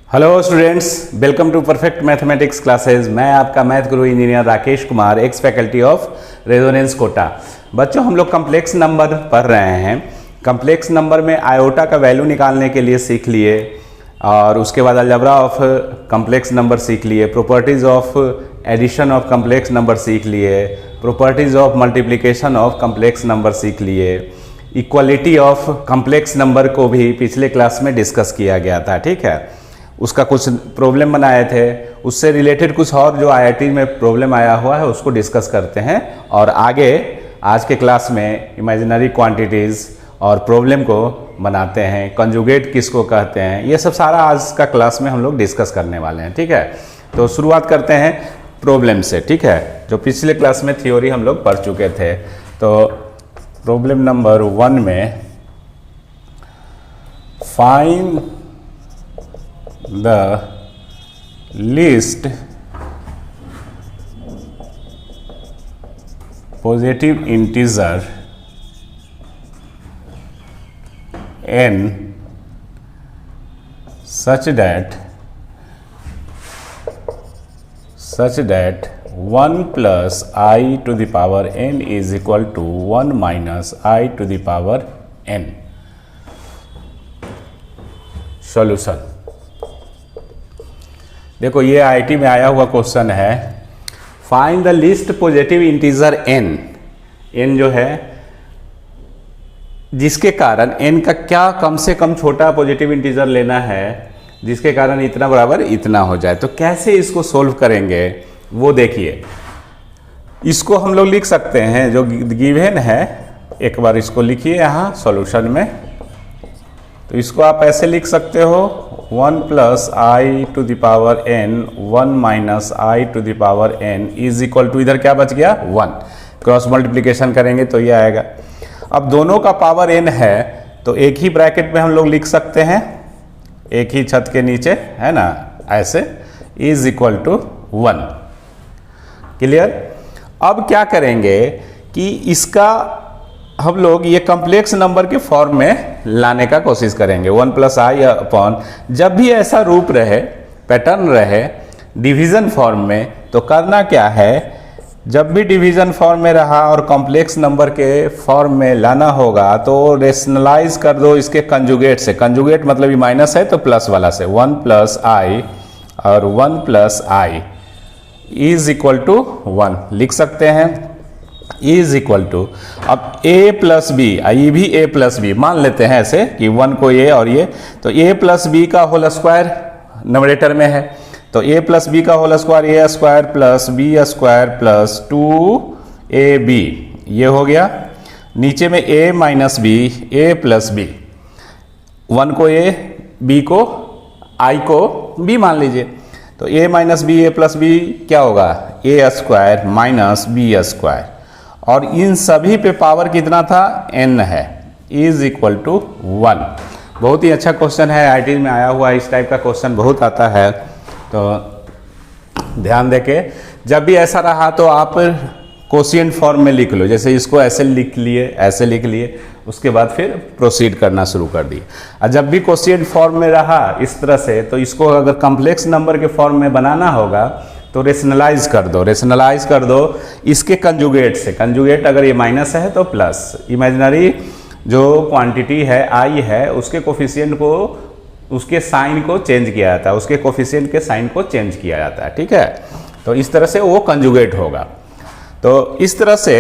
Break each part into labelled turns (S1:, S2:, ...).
S1: Hello students, welcome to perfect mathematics classes. मैं आपका math guru engineer Rakesh Kumar, ex faculty of Resonance Kota. बच्चों, हम लोग कम्प्लेक्स नंबर पढ़ रहे हैं। कम्प्लेक्स नंबर में आयोटा का वैल्यू निकालने के लिए सीख लिए और उसके बाद अलजेब्रा ऑफ कम्प्लेक्स नंबर सीख लिए, properties of addition of complex number सीख लिए, properties of multiplication of complex number सीख लिए, इक्वलिटी ऑफ कम्प्लेक्स नंबर को भी पिछले क्लास में डिस्कस किया गया था। ठीक है, उसका कुछ प्रॉब्लम बनाए थे, उससे रिलेटेड कुछ और जो आईआईटी में प्रॉब्लम आया हुआ है उसको डिस्कस करते हैं और आगे आज के क्लास में इमेजिनरी क्वांटिटीज़ और प्रॉब्लम को बनाते हैं। कंजुगेट किसको कहते हैं, ये सब सारा आज का क्लास में हम लोग डिस्कस करने वाले हैं। ठीक है, तो शुरुआत करते हैं प्रॉब्लम से। ठीक है, जो पिछले क्लास में थ्योरी हम लोग पढ़ चुके थे। तो प्रॉब्लम नंबर 1 में find the least positive integer n such that 1 plus I to the power n is equal to 1 minus I to the power n। Solution देखो, ये आईआईटी में आया हुआ क्वेश्चन है। Find the least positive integer n। n जो है जिसके कारण n का क्या कम से कम छोटा पॉजिटिव इंटीजर लेना है जिसके कारण इतना बराबर इतना हो जाए। तो कैसे इसको सोल्व करेंगे वो देखिए। इसको हम लोग लिख सकते हैं, जो गिवन है एक बार इसको लिखिए यहाँ सॉल्यूशन में। तो इसको आप ऐसे लिख सकते हो 1 plus i to the power n 1 minus i to the power n is equal to, इधर क्या बच गया 1, क्रॉस मल्टीप्लिकेशन करेंगे तो ये आएगा। अब दोनों का पावर n है तो एक ही ब्रैकेट में हम लोग लिख सकते हैं, एक ही छत के नीचे, है ना, ऐसे इज इक्वल टू 1। क्लियर। अब क्या करेंगे कि इसका हम लोग ये कम्प्लेक्स नंबर के फॉर्म में लाने का कोशिश करेंगे। 1 प्लस आई अपॉन, जब भी ऐसा रूप रहे, पैटर्न रहे डिवीजन फॉर्म में, तो करना क्या है, जब भी डिवीजन फॉर्म में रहा और कॉम्प्लेक्स नंबर के फॉर्म में लाना होगा तो रेशनलाइज कर दो इसके कंजुगेट से। कंजुगेट मतलब ये माइनस है तो प्लस वाला से, 1 प्लस आई और 1 plus i is equal to 1 लिख सकते हैं। इज इक्वल टू, अब a प्लस बी, ये भी a प्लस बी मान लेते हैं ऐसे कि 1 को a और ये, तो a प्लस बी का होल स्क्वायर न्यूमरेटर में है, तो a प्लस बी का whole square a square plus b square plus 2ab ये हो गया। नीचे में a minus b, a plus b, 1 को a, b को i को b मान लीजिए, तो a minus b a plus b क्या होगा, a square minus b square, और इन सभी पे पावर कितना था, n है, इज इक्वल टू 1। बहुत ही अच्छा क्वेश्चन है, आईआईटी में आया हुआ इस टाइप का क्वेश्चन बहुत आता है। तो ध्यान देके जब भी ऐसा रहा तो आप कोशिएंट फॉर्म में लिख लो, जैसे इसको ऐसे लिख लिए, ऐसे लिख लिए, उसके बाद फिर प्रोसीड करना शुरू कर दिए। और जब भी कोशिएंट फॉर्म में रहा इस तरह से, तो इसको अगर कम्प्लेक्स नंबर के फॉर्म में बनाना होगा तो रेशनलाइज कर दो, रेशनलाइज कर दो इसके कंजुगेट से। कंजुगेट अगर ये माइनस है तो प्लस, इमेजिनरी जो क्वांटिटी है आई है उसके कोफिशिएंट को, उसके साइन को चेंज किया जाता है, उसके कोफिशिएंट के साइन को चेंज किया जाता है। ठीक है, तो इस तरह से वो कंजुगेट होगा। तो इस तरह से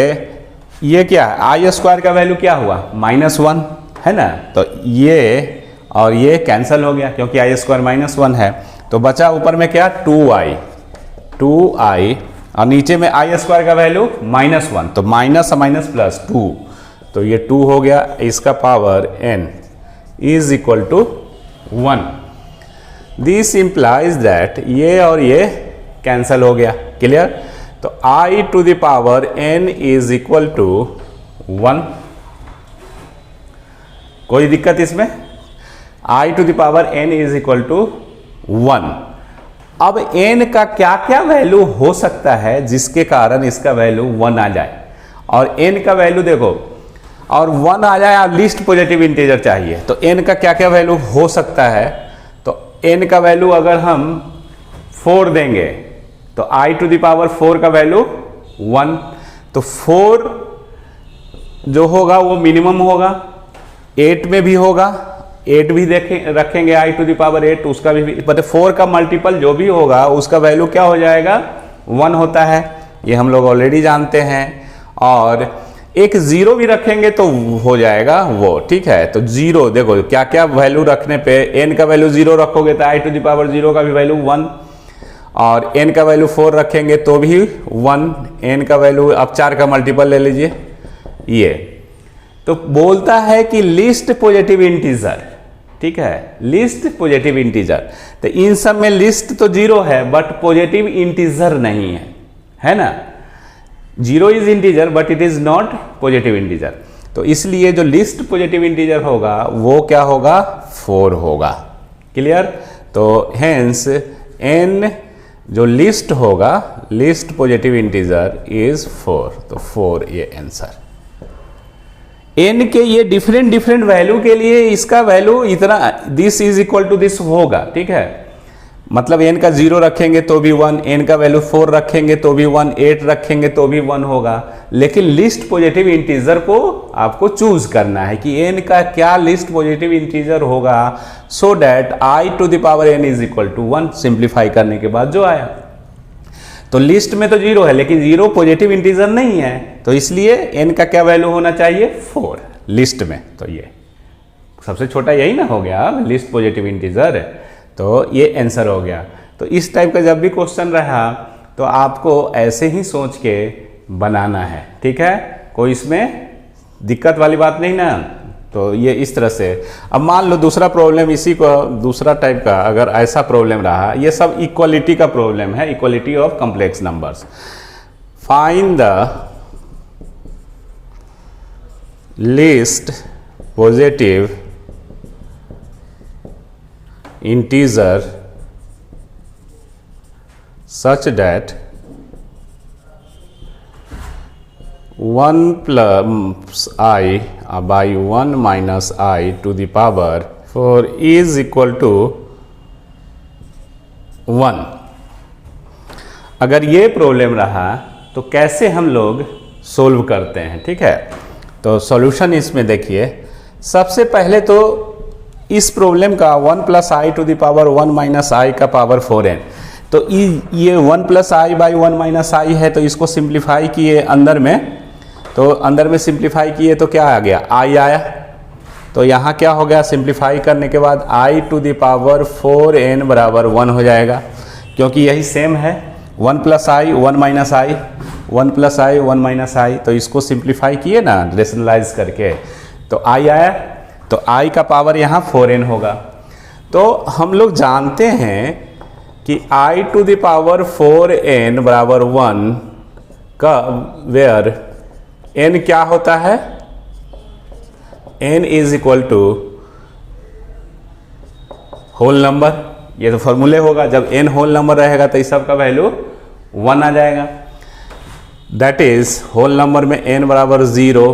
S1: ये क्या है, आई स्क्वायर का वैल्यू क्या हुआ, -1 है ना, तो ये और ये कैंसिल हो गया क्योंकि आई स्क्वायर -1 है। तो बचा ऊपर में क्या, 2i और नीचे में आई स्क्वायर का वैल्यू -1, तो माइनस माइनस प्लस 2, तो ये 2 हो गया, इसका power n is equal to 1। This implies that ये और ये कैंसिल हो गया। क्लियर। तो i to the power n is equal to 1। कोई दिक्कत इसमें, i to the power n is equal to 1। अब n का क्या क्या वैल्यू हो सकता है जिसके कारण इसका वैल्यू 1 आ जाए, और n का वैल्यू देखो, और 1 आ जाए और लीस्ट पॉजिटिव इंटीजर चाहिए, तो n का क्या क्या वैल्यू हो सकता है। तो n का वैल्यू अगर हम 4 देंगे तो i टू द पावर 4 का वैल्यू 1, तो 4 जो होगा वो मिनिमम होगा, 8 में भी होगा, 8 भी रखेंगे i टू द पावर 8, उसका भी मतलब 4 का मल्टीपल जो भी होगा उसका वैल्यू क्या हो जाएगा, 1 होता है, ये हम लोग ऑलरेडी जानते हैं। और एक 0 भी रखेंगे तो हो जाएगा वो, ठीक है। तो 0 देखो क्या क्या वैल्यू रखने पे, n का वैल्यू 0 रखोगे तो i टू द पावर 0 का भी वैल्यू 1, और n का वैल्यू 4 रखेंगे तो भी 1, n का वैल्यू अब 4 का मल्टीपल ले लीजिए ये। तो बोलता है कि लिस्ट पॉजिटिव इंटीजर, ठीक है, लिस्ट पॉजिटिव इंटीजर। तो इन सब में लिस्ट तो 0 है बट पॉजिटिव इंटीजर नहीं है, है ना। 0 is integer but it is not positive integer. तो इसलिए जो लिस्ट पॉजिटिव इंटीजर होगा वो क्या होगा, 4 होगा। क्लियर। तो हेंस n जो लिस्ट होगा, लिस्ट पॉजिटिव इंटीजर इज 4, तो 4 ये आंसर। n के ये डिफरेंट वैल्यू के लिए इसका वैल्यू इतना, this is equal to this होगा, ठीक है। मतलब n का 0 रखेंगे तो भी 1, n का वैल्यू 4 रखेंगे तो भी 1, 8 रखेंगे तो भी 1 होगा। लेकिन लिस्ट पॉजिटिव इंटीजर को आपको चूज करना है कि n का क्या लिस्ट पॉजिटिव इंटीजर होगा, so that i to the power n is equal to 1, simplify करने के बाद जो आया। तो लिस्ट में तो 0 है लेकिन 0 पॉजिटिव इंटीजर नहीं है, तो इसलिए n का क्या वैल्यू होना चाहिए, 4 लिस्ट में। तो ये सबसे छोटा यही ना हो गया लिस्ट पॉजिटिव इंटीजर, तो ये आंसर हो गया। तो इस टाइप का जब भी क्वेश्चन रहा तो आपको ऐसे ही सोच के बनाना है, ठीक है, कोई इसमें दिक्कत वाली बात नहीं ना। तो ये इस तरह से। अब मान लो दूसरा प्रॉब्लम इसी को, दूसरा टाइप का अगर ऐसा प्रॉब्लम रहा, ये सब इक्वलिटी का प्रॉब्लम है, equality of complex numbers. Find the least positive integer such that 1 plus I by 1 minus I to the power 4 is equal to 1। अगर ये प्रॉब्लम रहा तो कैसे हम लोग सोल्व करते हैं, ठीक है। तो सॉल्यूशन इसमें देखिए, सबसे पहले तो इस प्रॉब्लम का 1 plus i to the power 1 minus i का पावर 4n, तो ये 1 plus i by 1 minus i है, तो इसको सिंप्लीफाई किए अंदर में, तो अंदर में सिंप्लीफाई किए तो क्या आ गया, आई आया। तो यहाँ क्या हो गया, सिंप्लीफाई करने के बाद आई टू द पावर 4n बराबर 1 हो जाएगा, क्योंकि यही सेम है, 1 प्लस आई 1 माइनस आई, 1 प्लस आई 1 माइनस आई। तो इसको सिंप्लीफाई किए ना रेशनलाइज करके, तो आई आया, तो i का पावर यहाँ 4n होगा। तो हम लोग जानते हैं कि i to the power 4n बराबर 1 का वेयर n क्या होता है, n is equal to whole number. ये तो फॉर्मूले होगा, जब n होल नंबर रहेगा तो इस सब का वैल्यू 1 आ जाएगा। दैट इज होल नंबर में n बराबर 0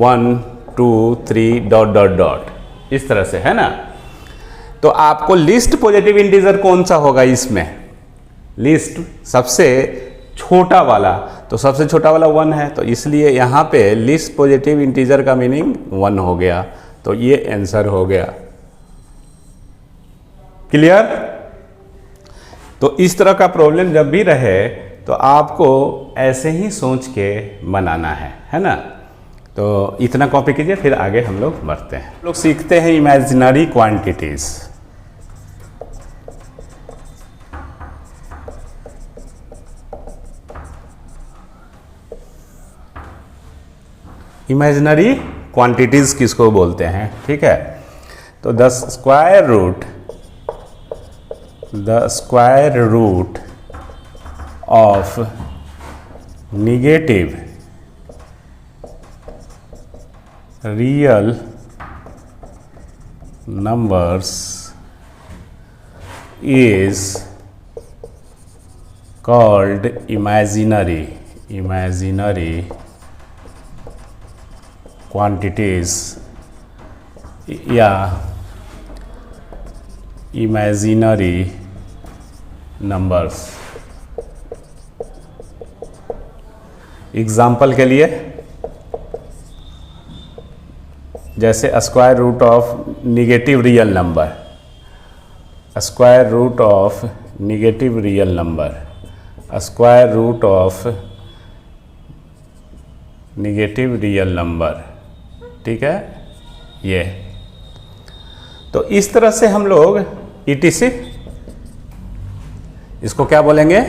S1: 1 2 3 डॉट डॉट डॉट, इस तरह से, है ना। तो आपको लिस्ट पॉजिटिव इंटीजर कौन सा होगा इसमें, लिस्ट सबसे छोटा वाला, तो सबसे छोटा वाला 1 है, तो इसलिए यहाँ पे लिस्ट पॉजिटिव इंटीजर का मीनिंग 1 हो गया। तो ये आंसर हो गया। क्लियर। तो इस तरह का प्रॉब्लम जब भी रहे तो आपको ऐसे ही सोच के बनाना है ना। तो इतना कॉपी कीजिए, फिर आगे हम लोग बढ़ते हैं। हम लोग सीखते हैं इमेजिनरी क्वांटिटीज। इमेजिनरी क्वांटिटीज किसको बोलते हैं, ठीक है। तो the square root of negative real numbers is called imaginary quantities या इमेजिनरी नंबर्स। एग्जाम्पल के लिए जैसे square root of negative real number, square root of negative real number, square root of negative real number, ठीक है ये। तो इस तरह से हम लोग ETC इसको क्या बोलेंगे,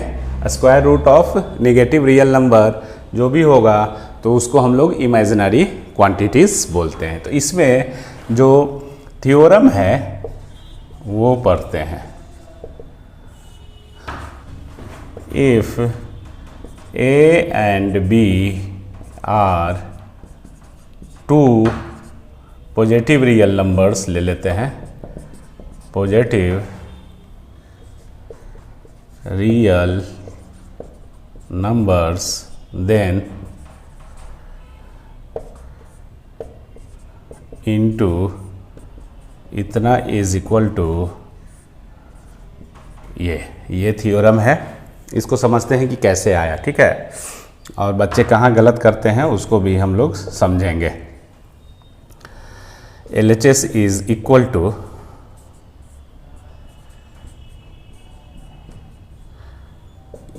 S1: square root of negative real number जो भी होगा तो उसको हम लोग इमेजिनरी क्वांटिटीज बोलते हैं। तो इसमें जो थ्योरम है वो पढ़ते हैं। If A and B are two positive real numbers ले लेते हैं, positive real numbers, then into इतना इज इक्वल टू ये थ्योरम है। इसको समझते हैं कि कैसे आया, ठीक है, और बच्चे कहाँ गलत करते हैं उसको भी हम लोग समझेंगे। LHS इज इक्वल टू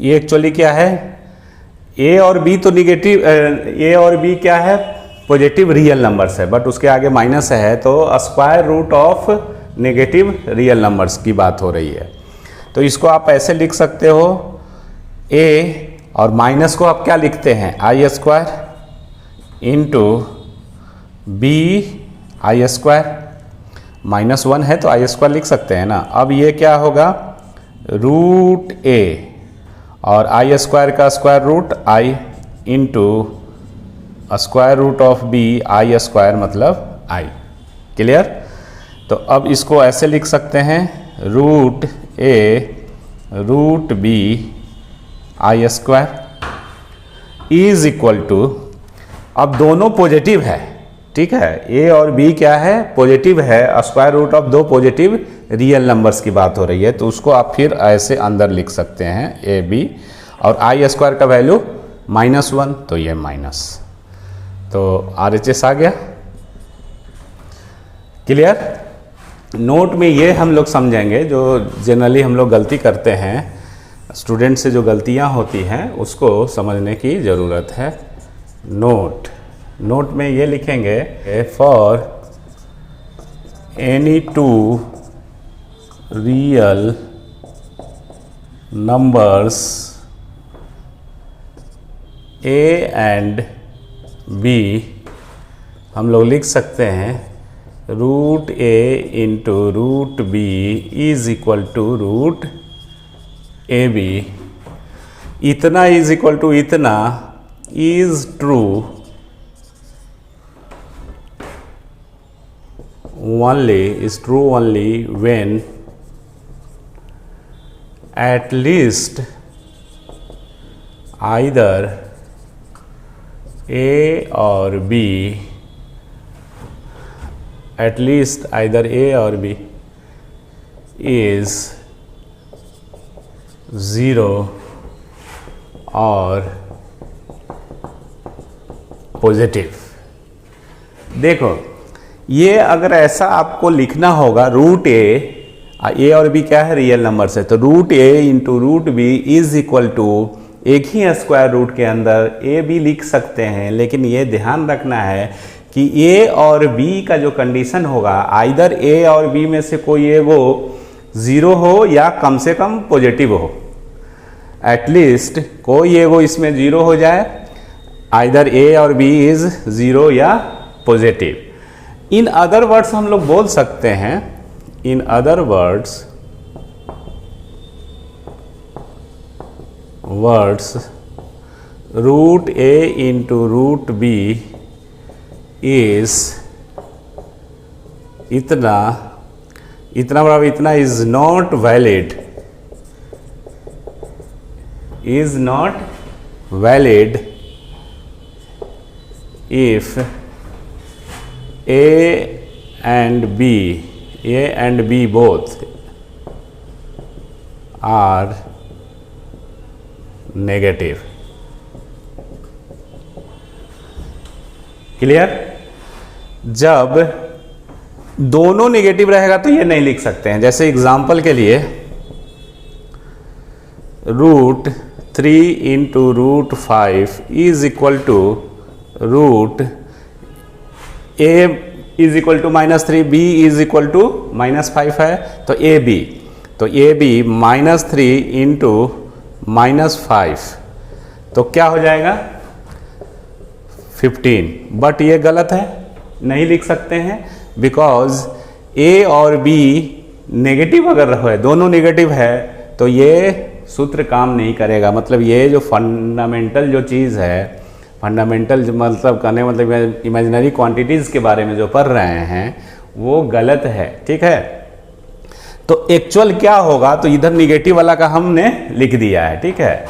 S1: ये एक्चुअली क्या है, A और B तो निगेटिव, A और B क्या है, पॉजिटिव रियल नंबर्स है, बट उसके आगे माइनस है, तो square root of negative real numbers की बात हो रही है। तो इसको आप ऐसे लिख सकते हो, A और माइनस को आप क्या लिखते हैं, आई square into B i square, -1 है तो आई स्क्वायर लिख सकते हैं ना। अब ये क्या होगा, रूट A और आई स्क्वायर का square root i into square root of B i square मतलब आई। क्लियर। तो अब इसको ऐसे लिख सकते हैं, root A root B i square is equal to, अब दोनों पॉजिटिव है, ठीक है, A और B क्या है, पॉजिटिव है, स्क्वायर रूट ऑफ दो पॉजिटिव रियल नंबर्स की बात हो रही है, तो उसको आप फिर ऐसे अंदर लिख सकते हैं AB, और आई स्क्वायर का वैल्यू -1 तो ये माइनस, तो RHS आ गया। क्लियर। नोट में ये हम लोग समझेंगे, जो जनरली हम लोग गलती करते हैं, स्टूडेंट से जो गलतियां होती हैं उसको समझने की ज़रूरत है। नोट में ये लिखेंगे, for any two real numbers A and B हम लोग लिख सकते हैं root A into root B is equal to root AB। इतना इज इक्वल टू इतना is true only when at least either A or B, at least either A or B is 0 or positive. देखो ये अगर ऐसा आपको लिखना होगा, root A और B क्या है, रियल नंबर से, तो root A into root B is equal to, एक ही स्क्वायर रूट के अंदर A B लिख सकते हैं, लेकिन ये ध्यान रखना है कि A और B का जो कंडीशन होगा, आइदर A और B में से कोई एगो 0 हो या कम से कम पॉजिटिव हो, एटलीस्ट कोई एगो इसमें 0 हो जाए, आइदर A और B इज 0 या पॉजिटिव। इन अदर वर्ड्स हम लोग बोल सकते हैं, in other words root A into root B is इतना बराबर इतना is not valid, if A and B both are negative. Clear? जब दोनों नेगेटिव रहेगा तो ये नहीं लिख सकते हैं। जैसे एग्जांपल के लिए √3 into √5 is equal to √a is equal to -3, b is equal to -5 है तो ए बी -3 इंटू -5 तो क्या हो जाएगा 15। बट ये गलत है, नहीं लिख सकते हैं, बिकॉज ए और बी नेगेटिव अगर है, दोनों नेगेटिव है तो ये सूत्र काम नहीं करेगा। मतलब ये जो फंडामेंटल जो चीज़ है, फंडामेंटल मतलब करने मतलब इमेजिनरी क्वांटिटीज़ के बारे में जो पढ़ रहे हैं वो गलत है। ठीक है, तो एक्चुअल क्या होगा, तो इधर निगेटिव वाला का हमने लिख दिया है। ठीक है,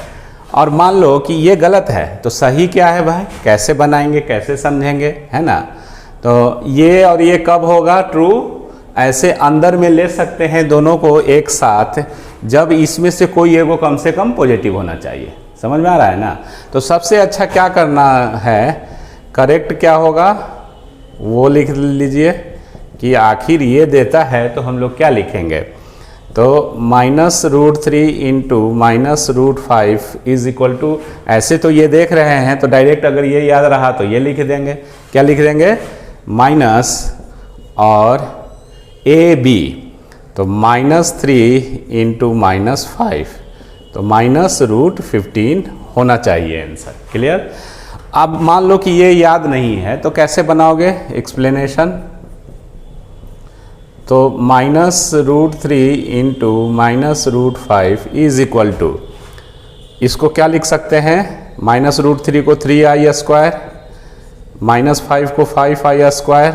S1: और मान लो कि ये गलत है तो सही क्या है भाई, कैसे बनाएंगे, कैसे समझेंगे, है ना। तो ये और ये कब होगा ट्रू, ऐसे अंदर में ले सकते हैं दोनों को एक साथ, जब इसमें से कोई एगो कम से कम पॉजिटिव होना चाहिए। समझ में आ रहा है ना। तो सबसे अच्छा क्या करना है, करेक्ट क्या होगा वो लिख लीजिए कि आखिर ये देता है तो हम लोग क्या लिखेंगे। तो -√3 इंटू -√5 इज इक्वल टू, ऐसे तो ये देख रहे हैं तो डायरेक्ट अगर ये याद रहा तो ये लिख देंगे। क्या लिख देंगे, माइनस और ए बी, तो -3 इंटू -5 तो -√15 होना चाहिए आंसर। क्लियर? अब मान लो कि ये याद नहीं है तो कैसे बनाओगे एक्सप्लेनेशन। तो -√3 इंटू -√5 इज इक्वल टू, इसको क्या लिख सकते हैं, -√3 को 3i², -5 को 5i²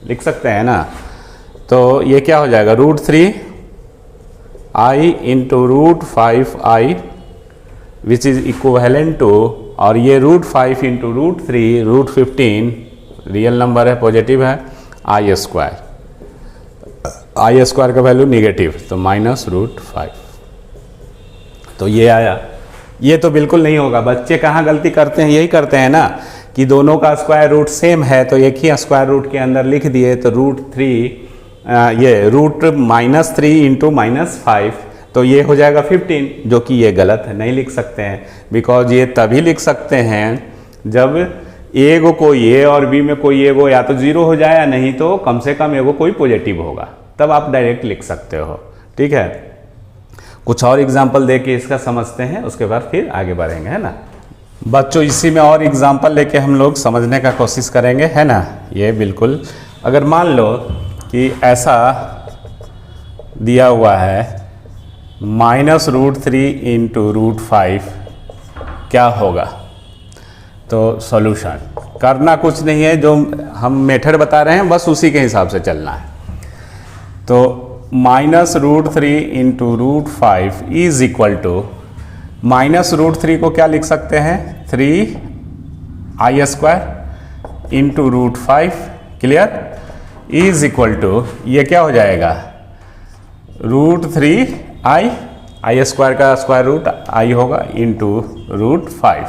S1: लिख सकते हैं ना। तो ये क्या हो जाएगा, √3i into √5i which is equivalent to, और ये √5 इंटू √3 √15 रियल नंबर है, पॉजिटिव है, i², i² का वैल्यू निगेटिव तो -√5। तो ये आया। ये तो बिल्कुल नहीं होगा। बच्चे कहाँ गलती करते हैं, यही करते हैं ना कि दोनों का स्क्वायर रूट सेम है तो एक ही स्क्वायर रूट के अंदर लिख दिए, तो √3 ये √-3 इंटू -5 तो ये हो जाएगा 15, जो कि ये गलत है, नहीं लिख सकते हैं। बिकॉज ये तभी लिख सकते हैं जब एगो कोई ए और बी में कोई एगो या तो 0 हो जाए या नहीं तो कम से कम एगो कोई पॉजिटिव होगा, तब आप डायरेक्ट लिख सकते हो। ठीक है, कुछ और एग्जाम्पल दे के इसका समझते हैं, उसके बाद फिर आगे बढ़ेंगे, है ना बच्चों। इसी में और एग्जाम्पल लेके हम लोग समझने का कोशिश करेंगे, है ना। ये बिल्कुल, अगर मान लो कि ऐसा दिया हुआ है -√3 इंटू √5 क्या होगा, तो सॉल्यूशन करना कुछ नहीं है, जो हम मेथड बता रहे हैं बस उसी के हिसाब से चलना है। तो -√3 इंटू √5 इज इक्वल टू, -√3 को क्या लिख सकते हैं, 3i² into √5, clear, is equal to, ये क्या हो जाएगा, √3i, i² का स्क्वायर रूट i होगा इंटू √5।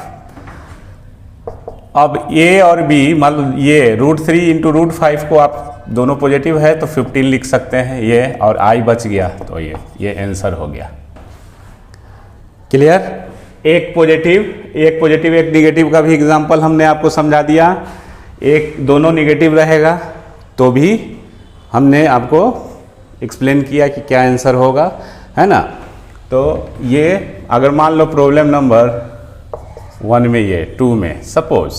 S1: अब a और b मतलब ये √3 इंटू √5 को आप दोनों पॉजिटिव है तो 15 लिख सकते हैं ये, और i बच गया तो ये आंसर हो गया। क्लियर? एक पॉजिटिव एक निगेटिव का भी एग्जांपल हमने आपको समझा दिया। एक दोनों निगेटिव रहेगा तो भी हमने आपको एक्सप्लेन किया कि क्या आंसर होगा, है ना। तो ये अगर मान लो प्रॉब्लम नंबर 1 में, ये 2 में सपोज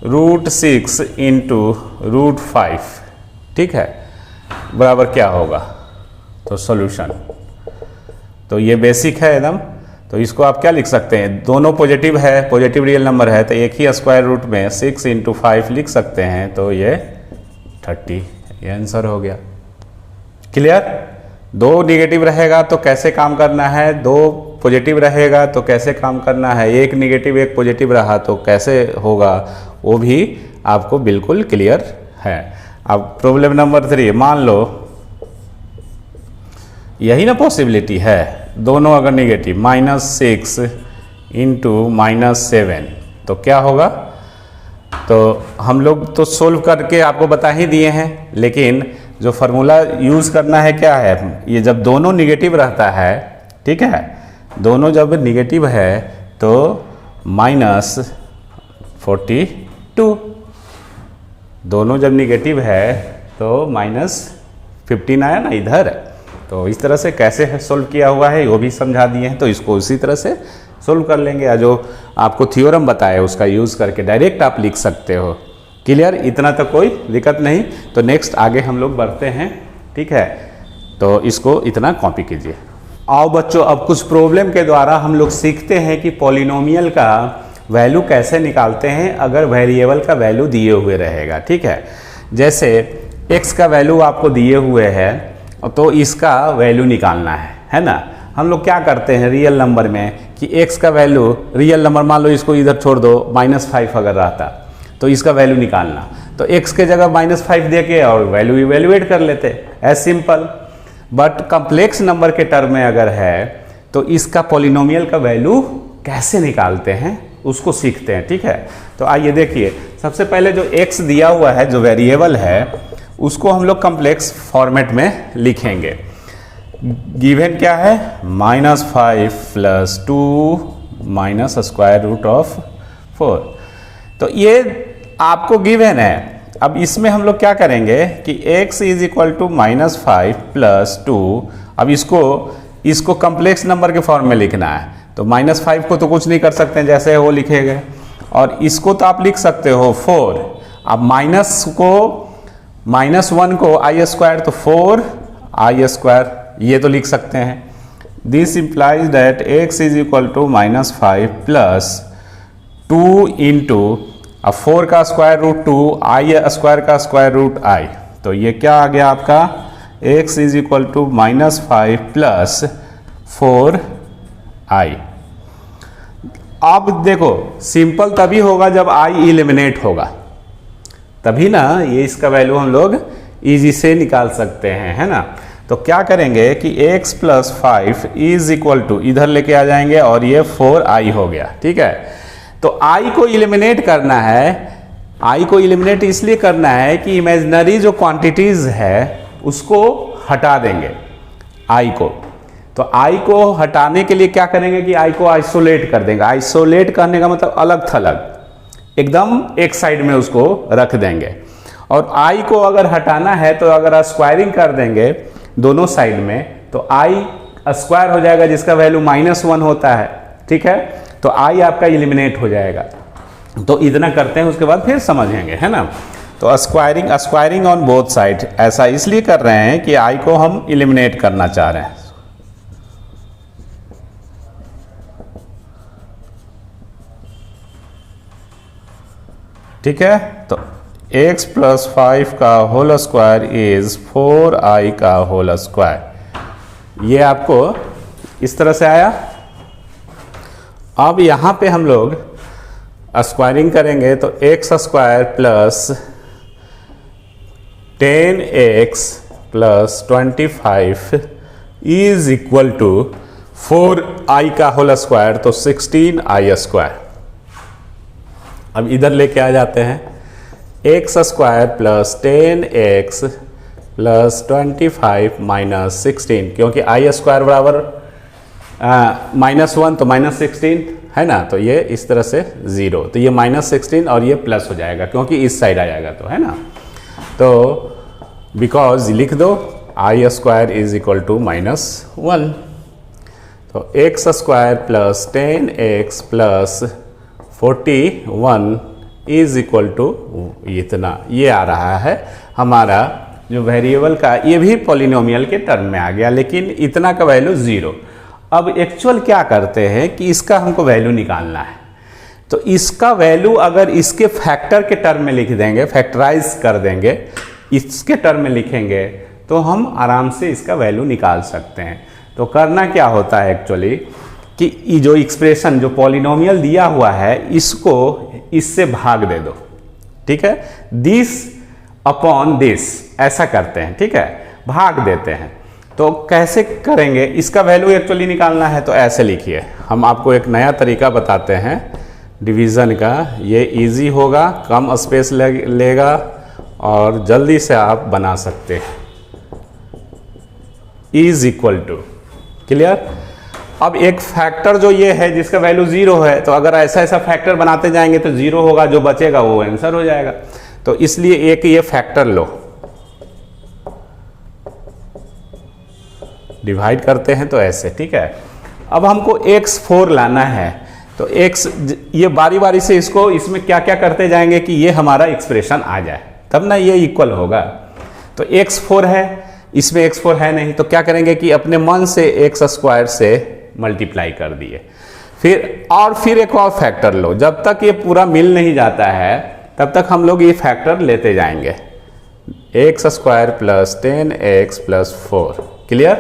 S1: √6 इंटू √5, ठीक है, बराबर क्या होगा, तो सॉल्यूशन। तो ये बेसिक है एकदम। तो इसको आप क्या लिख सकते हैं, दोनों पॉजिटिव है, पॉजिटिव रियल नंबर है तो एक ही स्क्वायर रूट में 6 इंटू 5 लिख सकते हैं, तो ये 30, ये आंसर हो गया। क्लियर? दो निगेटिव रहेगा तो कैसे काम करना है, दो पॉजिटिव रहेगा तो कैसे काम करना है, एक निगेटिव एक पॉजिटिव रहा तो कैसे होगा, वो भी आपको बिल्कुल क्लियर है। अब प्रॉब्लम नंबर 3, मान लो यही ना पॉसिबिलिटी है, दोनों अगर निगेटिव, -6 इंटू -7 तो क्या होगा। तो हम लोग तो सोल्व करके आपको बता ही दिए हैं, लेकिन जो फार्मूला यूज़ करना है क्या है, ये जब दोनों निगेटिव रहता है, ठीक है, दोनों जब निगेटिव है तो -42, दोनों जब निगेटिव है तो -15 आया ना इधर। तो इस तरह से कैसे सोल्व किया हुआ है वो भी समझा दिए हैं, तो इसको उसी तरह से सोल्व कर लेंगे, या जो आपको थ्योरम बताया उसका यूज़ करके डायरेक्ट आप लिख सकते हो। क्लियर, इतना तो कोई दिक्कत नहीं। तो नेक्स्ट आगे हम लोग बढ़ते हैं, ठीक है, तो इसको इतना कॉपी कीजिए। आओ बच्चों, अब कुछ प्रॉब्लम के द्वारा हम लोग सीखते हैं कि पॉलिनोमियल का वैल्यू कैसे निकालते हैं अगर वेरिएबल का वैल्यू दिए हुए रहेगा, ठीक है। जैसे x का वैल्यू आपको दिए हुए है तो इसका वैल्यू निकालना है ना। हम लोग क्या करते हैं रियल नंबर में कि x का वैल्यू, रियल नंबर मान लो इसको इधर छोड़ दो, -5 अगर रहता तो इसका वैल्यू निकालना, तो x के जगह -5 दे के और वैल्यू इवेल्युएट कर लेते, as simple. But complex number के टर्म में अगर है तो इसका पॉलिनोमियल का वैल्यू कैसे निकालते हैं उसको सीखते हैं, ठीक है। तो आइए देखिए, सबसे पहले जो x दिया हुआ है, जो वेरिएबल है, उसको हम लोग कम्प्लेक्स फॉर्मेट में लिखेंगे। गिवन क्या है, -5 + 2 -√4। तो ये आपको गिवन है। अब इसमें हम लोग क्या करेंगे कि x = -5 + 2, अब इसको कम्प्लेक्स नंबर के फॉर्म में लिखना है। तो -5 को तो कुछ नहीं कर सकते हैं, जैसे वो लिखेंगे, और इसको तो आप लिख सकते हो 4। अब -1 को i², तो 4i², ये तो लिख सकते हैं। This implies that x = -5 + 2 into, अब 4 का स्क्वायर रूट 2, i² का स्क्वायर रूट i, तो ये क्या आ गया आपका, x = -5 + 4i। अब देखो, सिंपल तभी होगा जब i एलिमिनेट होगा, तभी ना ये इसका वैल्यू हम लोग इजी से निकाल सकते हैं, है ना। तो क्या करेंगे कि x + 5 = इधर लेके आ जाएंगे और ये 4i हो गया, ठीक है। तो i को एलिमिनेट करना है, i को एलिमिनेट इसलिए करना है कि इमेजिनरी जो क्वांटिटीज है उसको हटा देंगे i को। तो i को हटाने के लिए क्या करेंगे कि i को आइसोलेट कर देंगे। आइसोलेट करने का मतलब अलग थलग, एकदम एक साइड में उसको रख देंगे। और i को अगर हटाना है तो अगर स्क्वायरिंग कर देंगे दोनों साइड में तो i² हो जाएगा, जिसका वैल्यू -1 होता है, ठीक है। तो i आपका एलिमिनेट हो जाएगा। तो इतना करते हैं, उसके बाद फिर समझेंगे, है ना। तो स्क्वायरिंग ऑन बोथ साइड, ऐसा इसलिए कर रहे हैं कि i को हम एलिमिनेट करना चाह रहे हैं। ठीक है, तो x + 5 का होल स्क्वायर इज 4i का होल स्क्वायर, ये आपको इस तरह से आया। अब यहाँ पे हम लोग स्क्वायरिंग करेंगे तो x² + 10x + 25 = 4i का होल स्क्वायर, तो 16i²। अब इधर लेके आ जाते हैं, x² + 10x + 25 - 16, क्योंकि i² बराबर -1 तो -16 है ना, तो ये इस तरह से 0, तो ये -16 और ये प्लस हो जाएगा क्योंकि इस साइड आ जाएगा, तो है ना। तो बिकॉज लिख दो i² = -1, तो x² + 10x + 41 = इतना, ये आ रहा है हमारा जो वेरिएबल का। ये भी पॉलिनोमियल के टर्म में आ गया, लेकिन इतना का वैल्यू 0। अब एक्चुअल क्या करते हैं कि इसका हमको वैल्यू निकालना है, तो इसका वैल्यू अगर इसके फैक्टर के टर्म में लिख देंगे, फैक्टराइज कर देंगे, इसके टर्म में लिखेंगे, तो हम आराम से इसका वैल्यू निकाल सकते हैं। तो करना क्या होता है एक्चुअली कि जो एक्सप्रेशन, जो पॉलिनोमियल दिया हुआ है, इसको इससे भाग दे दो, ठीक है, दिस अपॉन दिस, ऐसा करते हैं, ठीक है, भाग देते हैं। तो कैसे करेंगे, इसका वैल्यू एक्चुअली निकालना है तो ऐसे लिखिए, हम आपको एक नया तरीका बताते हैं डिवीज़न का। ये इजी होगा, कम स्पेस लेगा और जल्दी से आप बना सकते हैं। Is equal to, clear. अब एक फैक्टर जो ये है जिसका वैल्यू 0 है, तो अगर ऐसा ऐसा फैक्टर बनाते जाएंगे तो 0 होगा, जो बचेगा वो आंसर हो जाएगा। तो इसलिए एक ये फैक्टर लो, डिवाइड करते हैं तो ऐसे, ठीक है। अब हमको x4 लाना है, तो x ये बारी बारी से इसको इसमें क्या क्या करते जाएंगे कि ये हमारा एक्सप्रेशन आ जाए, तब ना ये इक्वल होगा। तो x4 है, इसमें x4 है नहीं, तो क्या करेंगे कि अपने मन से x² से मल्टीप्लाई कर दिए। फिर एक और फैक्टर लो, जब तक ये पूरा मिल नहीं जाता है तब तक हम लोग ये फैक्टर लेते जाएंगे, x² plus 10x plus 4, clear.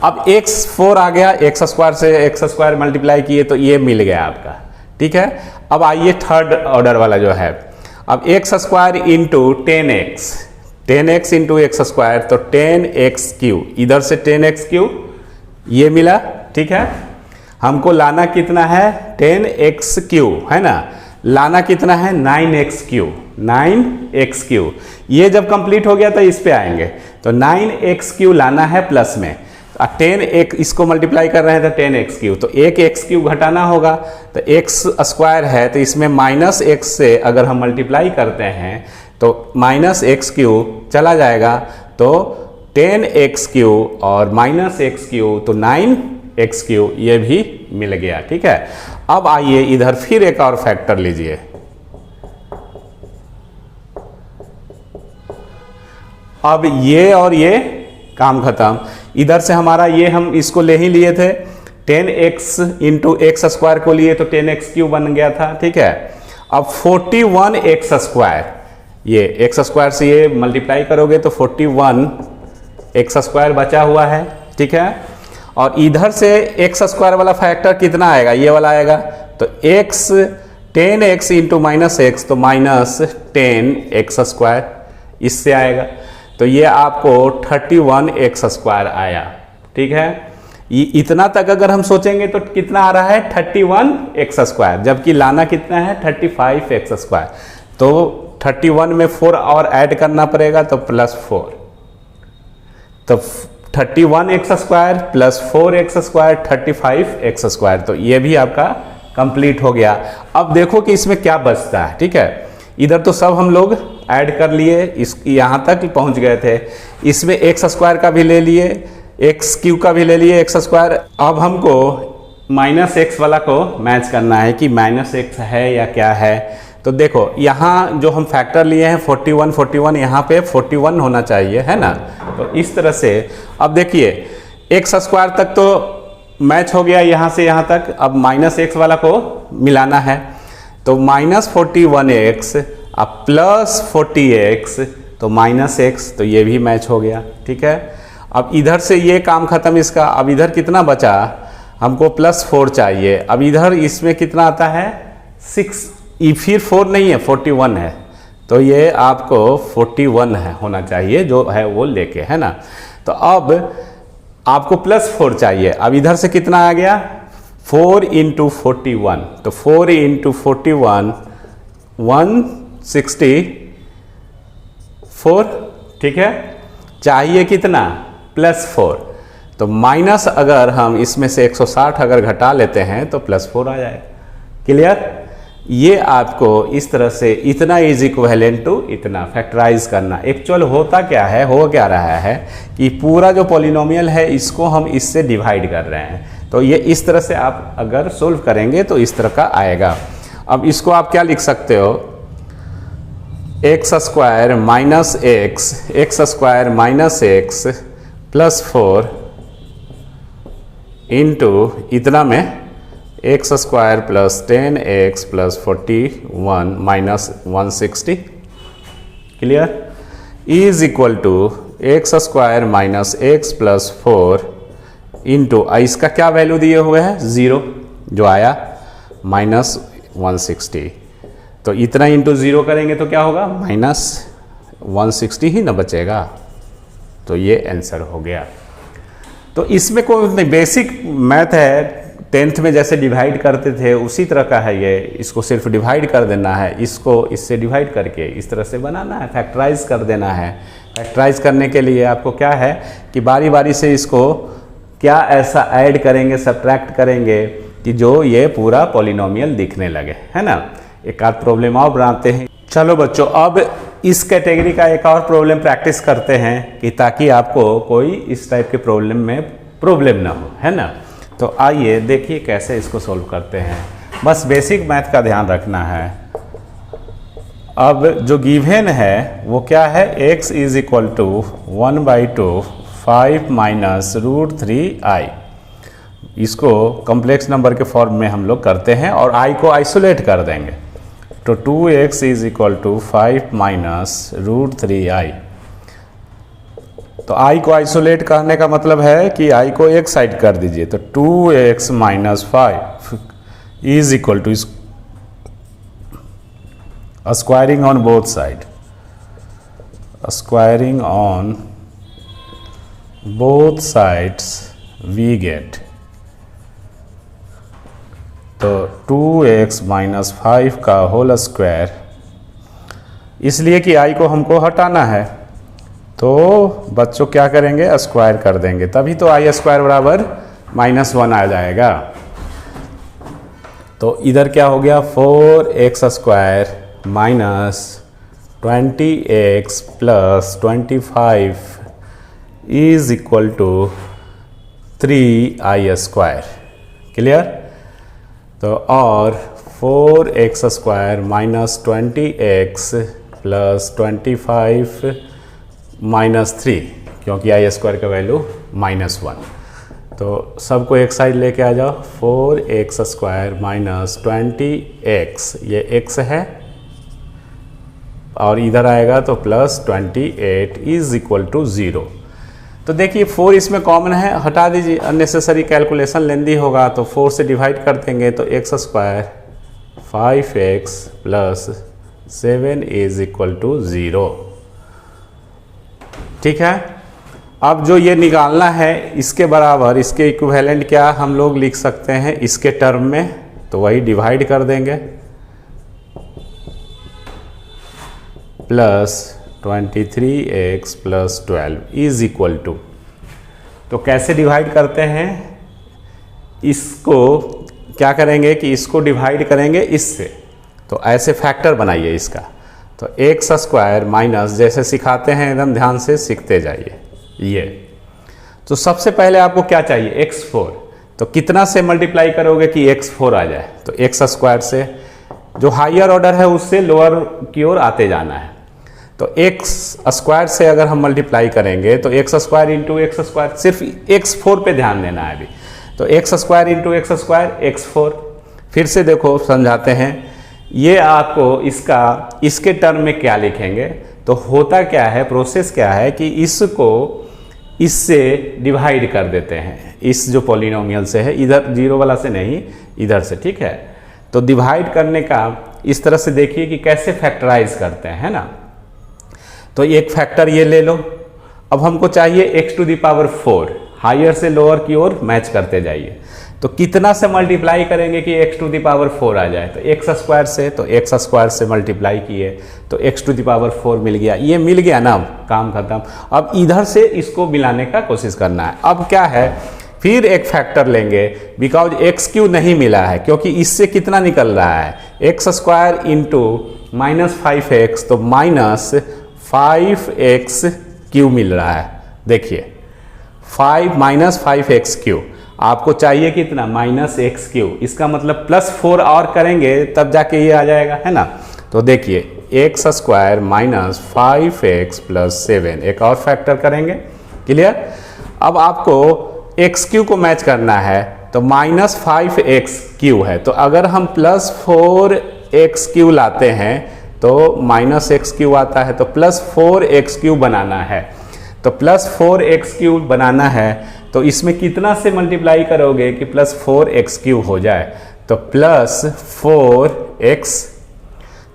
S1: अब x4 आ गया, x² से x² मल्टीप्लाई किए तो ये मिल गया आपका, ठीक है। अब आइए थर्ड ऑर्डर वाला जो है, अब x² into 10x into x², तो 10x3, इधर से 10x3 ये मिला, ठीक है। हमको लाना कितना है 10x3, है ना, लाना कितना है 9x3, ये जब कंप्लीट हो गया तो इस पे आएंगे, तो 9x3 लाना है प्लस में, 10 इसको मल्टीप्लाई कर रहे हैं तो 10x3, तो एक x3 घटाना होगा, तो x² है तो इसमें माइनस x से अगर हम मल्टीप्लाई करते हैं तो माइनस x3 चला जाएगा, तो 10x3 और माइनस x3 तो 9x3, ये भी मिल गया, ठीक है। अब आइए इधर फिर एक और फैक्टर लीजिए, अब ये और ये काम खत्म। इधर से हमारा ये हम इसको ले ही लिए थे, 10x इंटू x² को लिए तो 10x3 बन गया था, ठीक है। अब 41x², ये x² से ये मल्टीप्लाई करोगे तो 41x² बचा हुआ है, ठीक है। और इधर से x² वाला फैक्टर कितना आएगा, ये वाला आएगा, तो 10x इंटू माइनस x, तो माइनस 10x², इससे आएगा, तो ये आपको 31x² आया, ठीक है। इतना तक अगर हम सोचेंगे तो कितना आ रहा है 31x², जबकि लाना कितना है 35x², तो 31 में 4 और ऐड करना पड़ेगा तो +4, तो 31x² प्लस 4x², 35x², तो ये भी आपका कंप्लीट हो गया। अब देखो कि इसमें क्या बचता है, ठीक है। इधर तो सब हम लोग ऐड कर लिए, इस यहाँ तक पहुँच गए थे, इसमें x² का भी ले लिए, x³ का भी ले लिए x²। अब हमको माइनस x वाला को मैच करना है कि माइनस x है या क्या है। तो देखो यहाँ जो हम फैक्टर लिए हैं 41 यहाँ पे 41 होना चाहिए, है ना। तो इस तरह से अब देखिए x² तक तो मैच हो गया यहाँ से यहाँ तक, अब माइनस x वाला को मिलाना है, तो माइनस 41x अब प्लस 40x, तो माइनस x, तो ये भी मैच हो गया, ठीक है। अब इधर से ये काम खत्म इसका, अब इधर कितना बचा, हमको +4 चाहिए। अब इधर इसमें कितना आता है 6, फिर 4 नहीं है 41 है, तो ये आपको 41 है होना चाहिए, जो है वो लेके, है ना। तो अब आपको +4 चाहिए, अब इधर से कितना आ गया 4 इंटू 41, तो 4 इंटू 41 164, ठीक है। चाहिए कितना +4, तो माइनस अगर हम इसमें से 160 अगर घटा लेते हैं तो +4 आ जाए, क्लियर। ये आपको इस तरह से इतना इज इक्विवेलेंट टू इतना फैक्टराइज करना। एक्चुअल होता क्या है, हो क्या रहा है कि पूरा जो पॉलिनोमियल है इसको हम इससे डिवाइड कर रहे हैं, तो ये इस तरह से आप अगर सोल्व करेंगे तो इस तरह का आएगा। अब इसको आप क्या लिख सकते हो, x² minus x² minus x +4 into इतना में x² plus 10x plus 41 minus 160, clear, is equal to x² minus x plus 4 into इसका क्या वैल्यू दिए हुए हैं 0 जो आया माइनस 160, तो इतना इंटू 0 करेंगे तो क्या होगा -160 ही ना बचेगा। तो ये आंसर हो गया। तो इसमें कोई बेसिक मैथ है, 10th में जैसे डिवाइड करते थे उसी तरह का है ये। इसको सिर्फ डिवाइड कर देना है, इसको इससे डिवाइड करके इस तरह से बनाना है, फैक्टराइज कर देना है। फैक्टराइज करने के लिए आपको क्या है कि बारी बारी से इसको क्या ऐसा ऐड करेंगे, सब्ट्रैक्ट करेंगे कि जो ये पूरा पॉलिनोमियल दिखने लगे, है ना। एक आध प्रॉब्लम और बनाते हैं। चलो बच्चों, अब इस कैटेगरी का एक और प्रॉब्लम प्रैक्टिस करते हैं कि ताकि आपको कोई इस टाइप के प्रॉब्लम में प्रॉब्लम ना हो, है ना। तो आइए देखिए कैसे इसको सॉल्व करते हैं। बस बेसिक मैथ का ध्यान रखना है। अब जो गिवन है वो क्या है, x is equal to 1/2 5 minus √3i। इसको कॉम्प्लेक्स नंबर के फॉर्म में हम लोग करते हैं और i को आइसोलेट कर देंगे। तो 2x is equal to 5 minus √3i। तो i को आइसोलेट करने का मतलब है कि i को एक साइड कर दीजिए। तो 2x minus 5 is equal to squaring on both side, squaring on both sides we get. तो 2x माइनस 5 का होल स्क्वायर, इसलिए कि i को हमको हटाना है तो बच्चों क्या करेंगे, स्क्वायर कर देंगे, तभी तो आई स्क्वायर बराबर -1 आ जाएगा। तो इधर क्या हो गया, 4x square minus 20x plus 25 is equal to 3i square. Clear. तो और 4x square minus 20x plus 25 -3, क्योंकि आई स्क्वायर का वैल्यू -1। तो सबको एक साइड लेके आ जाओ। 4x स्क्वायर माइनस 20x, ये x है, और इधर आएगा तो प्लस 28 इज इक्वल टू 0। तो देखिए 4 इसमें कॉमन है, हटा दीजिए, अननेसेसरी कैलकुलेशन लेंदी होगा। तो 4 से डिवाइड कर देंगे तो x square 5x plus 7 is equal to 0। ठीक है। अब जो ये निकालना है इसके बराबर, इसके इक्विवेलेंट क्या हम लोग लिख सकते हैं इसके टर्म में, तो वही डिवाइड कर देंगे। Plus 23x plus 12 is equal to, तो कैसे डिवाइड करते हैं, इसको क्या करेंगे कि इसको डिवाइड करेंगे इससे। तो ऐसे फैक्टर बनाइए इसका। तो x स्क्वायर माइनस, जैसे सिखाते हैं एकदम ध्यान से सीखते जाइए। ये तो सबसे पहले आपको क्या चाहिए, x4। तो कितना से मल्टीप्लाई करोगे कि x4 आ जाए, तो x स्क्वायर से, जो हायर ऑर्डर है उससे लोअर की ओर आते जाना है। तो x स्क्वायर से अगर हम मल्टीप्लाई करेंगे तो x square into x square, सिर्फ x4 पे ध्यान देना है अभी। तो x square into x square x4। फिर से देखो समझाते हैं, ये आपको इसके टर्म में क्या लिखेंगे, तो होता क्या है, प्रोसेस क्या है कि इसको इससे डिवाइड कर देते हैं, इस जो पॉलिनोमियल से है, इधर 0 वाला से नहीं, इधर से। ठीक है। तो डिवाइड करने का इस तरह से देखिए कि कैसे फैक्टराइज करते हैं, है ना। तो एक फैक्टर ये ले लो। अब हमको चाहिए x⁴, हायर से लोअर की ओर मैच करते जाइए। तो कितना से मल्टीप्लाई करेंगे कि x⁴ आ जाए, तो x स्क्वायर से, तो x स्क्वायर से मल्टीप्लाई किए तो x⁴ मिल गया। ये मिल गया ना, काम खत्म। अब इधर से इसको मिलाने का कोशिश करना है। अब क्या है, फिर एक फैक्टर लेंगे, बिकॉज x³ नहीं मिला है, क्योंकि इससे कितना निकल रहा है, x स्क्वायर इंटू -5x, तो -5x³ मिल रहा है। देखिए 5 - 5x³ आपको चाहिए कितना, -x³। इसका मतलब +4 और करेंगे तब जाके ये आ जाएगा, है ना। तो देखिए x square minus 5x plus 7, एक और फैक्टर करेंगे। क्लियर। अब आपको x³ को मैच करना है, तो -5x³ है, तो अगर हम +4x³ लाते हैं तो -x³ आता है, तो +4x³ बनाना है। तो +4x³ बनाना है, तो इसमें कितना से मल्टीप्लाई करोगे कि +4x³ हो जाए, तो +4x,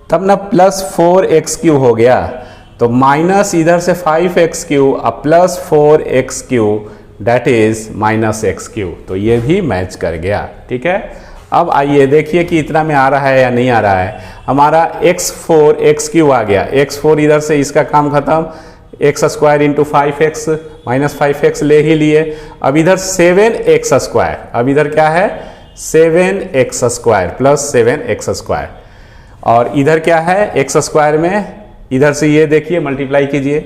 S1: तब ना +4x³ हो गया, तो माइनस इधर से 5x³ अब plus 4x³ that is -x³। तो ये भी मैच कर गया। ठीक है, अब आइए देखिए कि इतना में आ रहा है या नहीं आ रहा है। हमारा x4 x³ आ गया, x4 इधर से इसका काम खत्म, x² इंटू 5x -5x ले ही लिए। अब इधर 7x², अब इधर क्या है 7x² प्लस 7x², और इधर क्या है x² में इधर से ये देखिए मल्टीप्लाई कीजिए,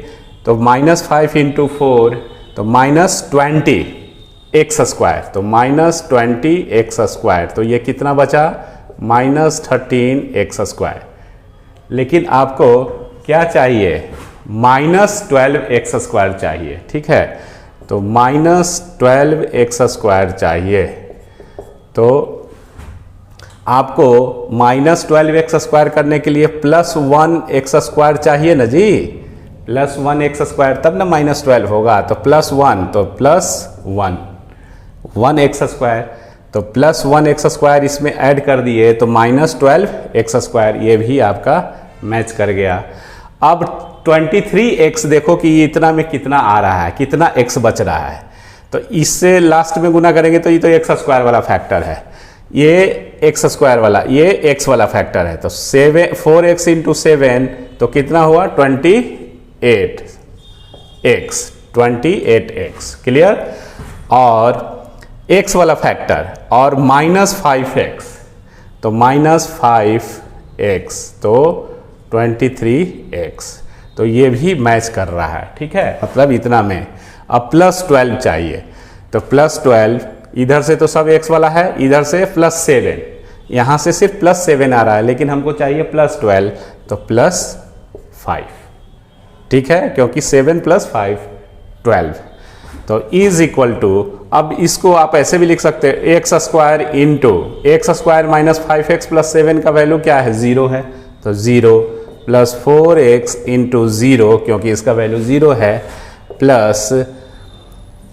S1: तो -5 इंटू 4 तो -20x², तो -20x², तो ये कितना बचा -13x²। लेकिन आपको क्या चाहिए -12x² चाहिए। ठीक है, तो -12x² चाहिए, तो आपको -12x² करने के लिए +1x² चाहिए ना जी, +1x², तब ना -12 होगा। तो +1 तो +1 1x², तो +1x² इसमें ऐड कर दिए तो -12x², ये भी आपका मैच कर गया। अब 23x देखो कि इतना में कितना आ रहा है, कितना x बच रहा है, तो इससे लास्ट में गुना करेंगे तो ये तो x² वाला फैक्टर है, ये x² वाला, ये x वाला फैक्टर है। तो 4x इंटू 7 तो कितना हुआ 28x, क्लियर। और x वाला फैक्टर और -5x, तो -5x तो 23x, तो ये भी मैच कर रहा है। ठीक है, मतलब इतना में। अब +12 चाहिए, तो +12 इधर से तो सब x वाला है, इधर से +7, यहाँ से सिर्फ +7 आ रहा है, लेकिन हमको चाहिए +12, तो +5। ठीक है, क्योंकि 7 + 5 12, तो इज इक्वल टू, अब इसको आप ऐसे भी लिख सकते हैं x² इंटू x² -5x + 7 का वैल्यू क्या है 0 है, तो 0 + 4x इंटू 0, क्योंकि इसका वैल्यू 0 है, प्लस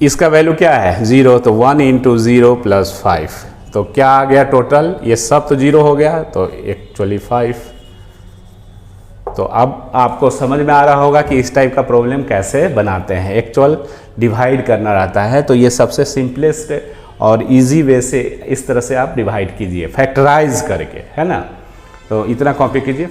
S1: इसका वैल्यू क्या है 0, तो 1 इंटू 0 + 5, तो क्या आ गया टोटल, ये सब तो 0 हो गया, तो एक्चुअली 5। तो अब आपको समझ में आ रहा होगा कि इस टाइप का प्रॉब्लम कैसे बनाते हैं। एक्चुअल डिवाइड करना रहता है, तो ये सबसे सिंपलेस्ट और इजी वे से इस तरह से आप डिवाइड कीजिए फैक्टराइज करके, है ना। तो इतना कॉपी कीजिए।